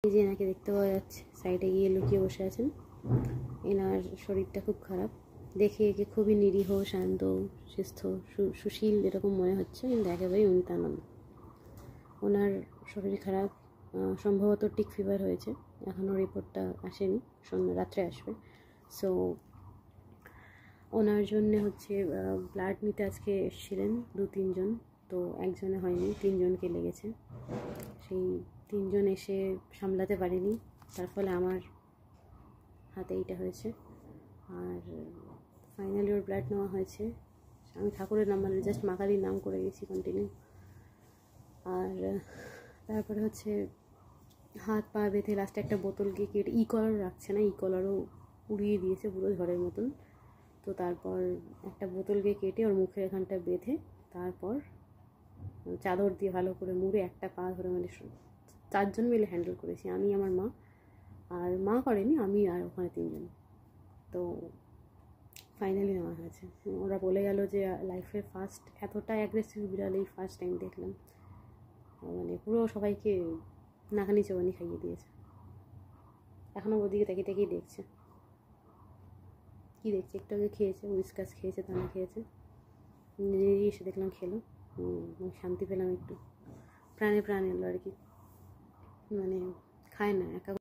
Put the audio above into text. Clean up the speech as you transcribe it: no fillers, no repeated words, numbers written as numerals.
এই যে এনাকে দেখতে পাওয়া যাচ্ছে, সাইডে গিয়ে লুকিয়ে বসে আছেন। এনার শরীরটা খুব খারাপ, দেখে একে খুবই নিরীহ, শান্ত, সুস্থ, সুশীল এরকম মনে হচ্ছে, কিন্তু একেবারেই উনি তা নন। ওনার শরীর খারাপ, সম্ভবত টিক ফিভার হয়েছে, এখনও রিপোর্টটা আসেনি, রাত্রে আসবে। সো ওনার জন্যে হচ্ছে ব্লাড নিতে আজকে এসেছিলেন 2-3 জন, তো একজনে হয়নি, 3 জনকে লেগেছে। সেই 3 জন এসে সামলাতে পারেনি, তার ফলে আমার হাতে এইটা হয়েছে। আর ফাইনালি ওর ব্লাড নেওয়া হয়েছে। আমি ঠাকুরের নাম, মানে জাস্ট মা কালীর নাম করে গেছি কন্টিনিউ। আর তারপরে হচ্ছে হাত পা বেঁধে লাস্টে একটা বোতলকে কেটে, কলারও রাখছে না, কলারও উড়িয়ে দিয়েছে পুরো ঝড়ের মতন। তো তারপর একটা বোতলকে কেটে ওর মুখের এখানটা বেঁধে তারপর চাদর দিয়ে ভালো করে মুড়ে একটা পা ধরে, মানে 4 জন মিলে হ্যান্ডেল করেছি, আমি, আমার মা, আর মা করেনি, আমি আর ওখানে 3 জন। তো ফাইনালি নেওয়া হয়েছে। ওরা বলে গেল যে লাইফের ফার্স্ট এতটা অ্যাগ্রেসিভ বিড়াল এই ফার্স্ট টাইম দেখলাম, মানে পুরো সবাইকে নাকানি চোবানি খাইয়ে দিয়েছে। এখনও ওদিকে তাকিয়ে তাকিয়ে দেখছে, কী দেখছে, একটু আগে খেয়েছে, উইসকাস খেয়েছে, দানা খেয়েছে, নিজেই এসে দেখলাম খেলো, শান্তি পেলাম, একটু প্রাণে প্রাণ এলো আর কি। মানে খায় না, একা